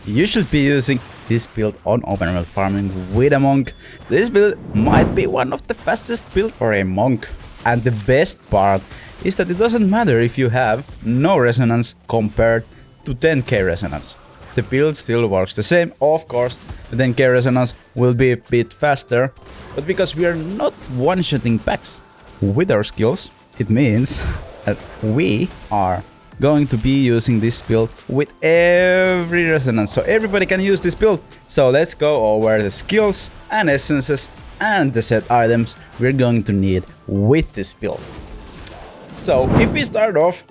you should be using this build on open world farming with a monk. This build might be one of the fastest build for a monk. And the best part is that it doesn't matter if you have no resonance compared to 10k resonance. The build still works the same. Of course, the 10k resonance will be a bit faster, but because we are not one-shotting packs with our skills, it means that we are going to be using this build with every resonance, so everybody can use this build. So let's go over the skills and essences and the set items we're going to need with this build. So if we start off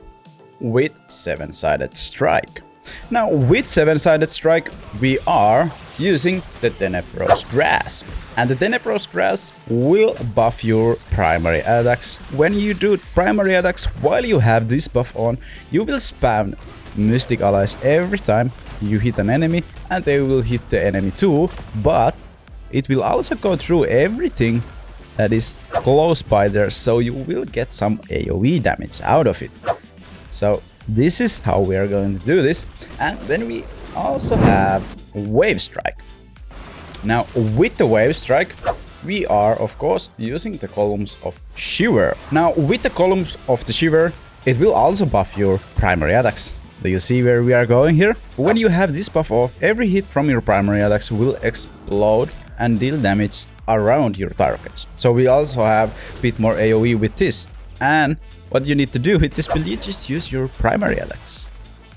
with 7-sided strike. Now with 7-sided strike we are using the Tenebros Grasp. And the Tenebros Grasp will buff your primary attacks. When you do primary attacks while you have this buff on, you will spam Mystic Allies every time you hit an enemy, and they will hit the enemy too, but it will also go through everything that is close by there, so you will get some AoE damage out of it. So this is how we are going to do this. And then we also have Wave Strike. Now with the Wave Strike we are of course using the columns of Shiver. Now with the columns of the Shiver it will also buff your primary attacks. Do you see where we are going here? When you have this buff off, every hit from your primary attacks will explode and deal damage around your targets. So we also have a bit more AoE with this. And what you need to do with this build, you just use your primary attacks.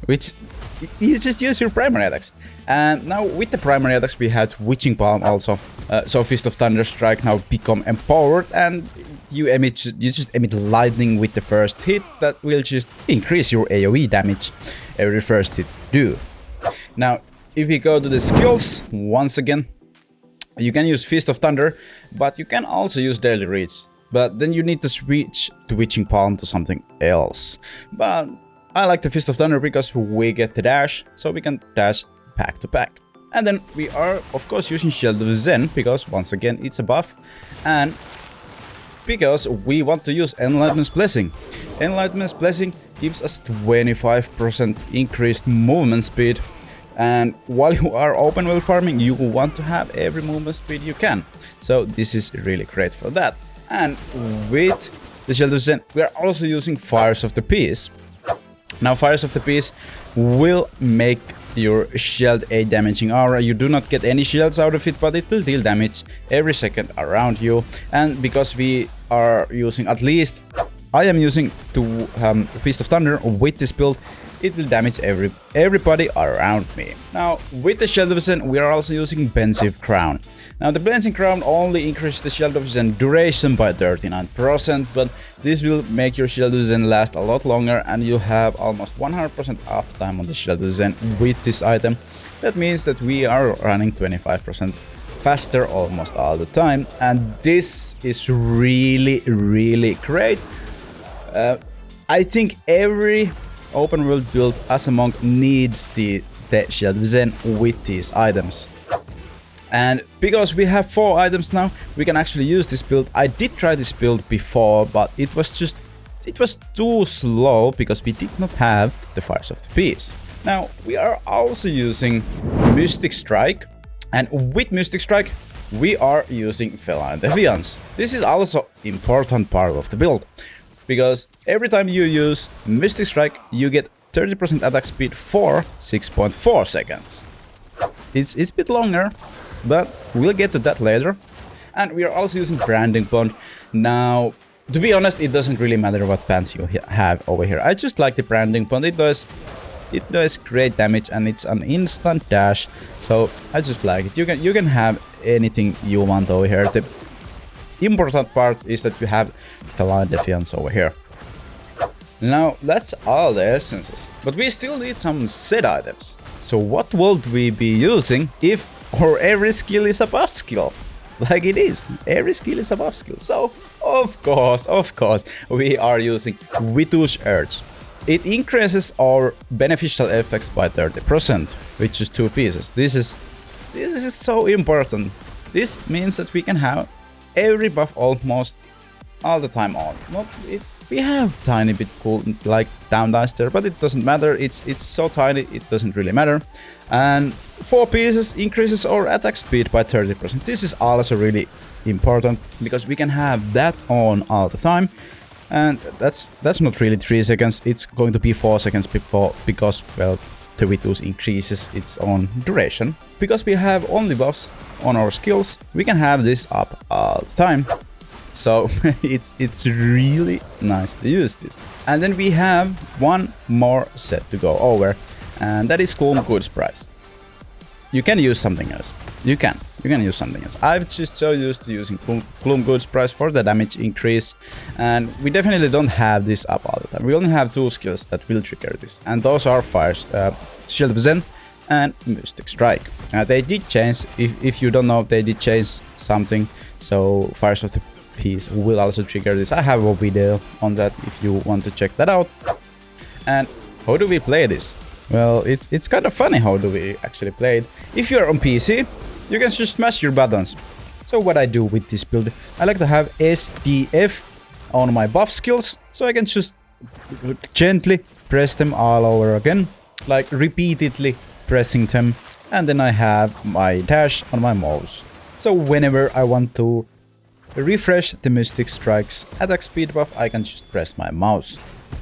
You just use your primary attacks. And now with the primary attacks we had Witching Palm also. So Fist of Thunder Strike now become empowered, and you just emit lightning with the first hit. That will just increase your AoE damage every first hit do. Now if we go to the skills once again, you can use Fist of Thunder, but you can also use Daily Reach. But then you need to switch to Witching Palm to something else. But I like the Fist of Thunder because we get the dash, so we can dash pack to pack. And then we are of course using Shield of Zen, because once again it's a buff. And because we want to use Enlightenment's Blessing. Enlightenment's Blessing gives us 25% increased movement speed. And while you are open world farming, you want to have every movement speed you can. So this is really great for that. And with the Shield of Zen, we are also using Fires of the Peace. Now Fires of the Peace will make your shield a damaging aura. You do not get any shields out of it, but it will deal damage every second around you. And because we are using, at least I am using to Fist of Thunder with this build, it will damage everybody around me. Now with the Shield of Zen we are also using Pensive Crown. Now the Pensive Crown only increases the Shield of Zen duration by 39%, but this will make your Shield of Zen last a lot longer, and you have almost 100% uptime on the Shield of Zen with this item. That means that we are running 25% faster almost all the time, and this is really great. I think every open world build as a monk needs the Shield of Zen with these items. And because we have 4 items now, we can actually use this build. I did try this build before, but it was too slow because we did not have the Fires of the Peace. Now we are also using Mystic Strike, and with Mystic Strike we are using Feline Defiance. This is also important part of the build, because every time you use Mystic Strike you get 30% attack speed for 6.4 seconds. It's a bit longer, but we'll get to that later. And we are also using Branding Bond. Now, to be honest, it doesn't really matter what pants you have over here. I just like the Branding Bond. It does great damage, and it's an instant dash, so I just like it. You can have anything you want over here. The important part is that you have Feline Defiance over here. Now that's all the essences, but we still need some set items. So what would we be using if every skill is a buff skill? Like it is, every skill is a buff skill. So of course we are using Witu's Urge. It increases our beneficial effects by 30%, which is 2 pieces. This is so important. This means that we can have every buff almost all the time on. We have tiny bit cool like down dice there, but it doesn't matter. It's so tiny, it doesn't really matter. And 4 pieces increases our attack speed by 30%. This is also really important because we can have that on all the time. And that's not really 3 seconds, it's going to be 4 seconds before, because, well, the reduce increases its own duration. Because we have only buffs on our skills, we can have this up all the time. So it's really nice to use this. And then we have one more set to go over, and that is Gloom Goods Price. You can use something else. You can use something else. I'm just so used to using Gloom Goods Price for the damage increase, and we definitely don't have this up all the time. We only have 2 skills that will trigger this, and those are Shield of Zen and Mystic Strike. They did change, if you don't know, they did change something, so Fires of the Peace will also trigger this. I have a video on that if you want to check that out. And how do we play this? Well, it's kind of funny how do we actually play it. If you're on PC, you can just smash your buttons. So what I do with this build, I like to have SDF on my buff skills, so I can just gently press them all over again, like repeatedly pressing them, and then I have my dash on my mouse. So whenever I want to refresh the Mystic Strike's attack speed buff, I can just press my mouse.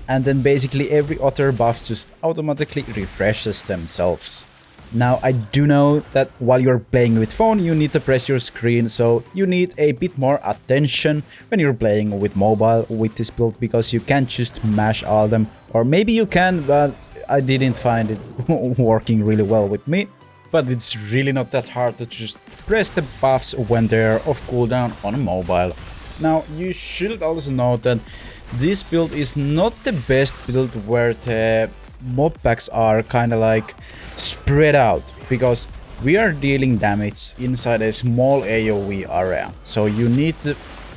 And then basically every other buff just automatically refreshes themselves. Now I do know that while you're playing with phone, you need to press your screen, so you need a bit more attention when you're playing with mobile with this build, because you can't just mash all them. Or maybe you can, but I didn't find it working really well with me. But it's really not that hard to just press the buffs when they're off cooldown on mobile. Now you should also know that this build is not the best build where the mob packs are kind of like spread out, because we are dealing damage inside a small AoE area. So you need to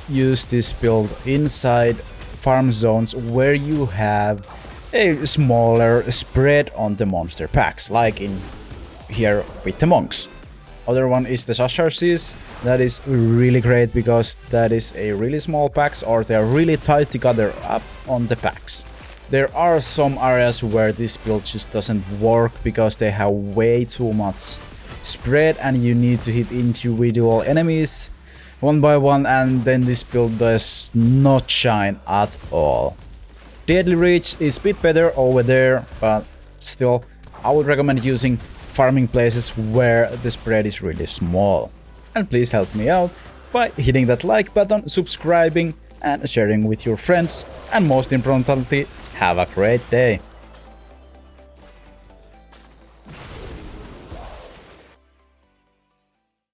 use this build inside farm zones where you have a smaller spread on the monster packs, like in here with the monks. Other one is the Sasharsis. That is really great because that is a really small packs, or they're really tight together up on the packs. There are some areas where this build just doesn't work because they have way too much spread and you need to hit individual enemies one by one, and then this build does not shine at all. Deadly Reach is a bit better over there, but still I would recommend using farming places where the spread is really small. And please help me out by hitting that like button, subscribing and sharing with your friends, and most importantly, have a great day.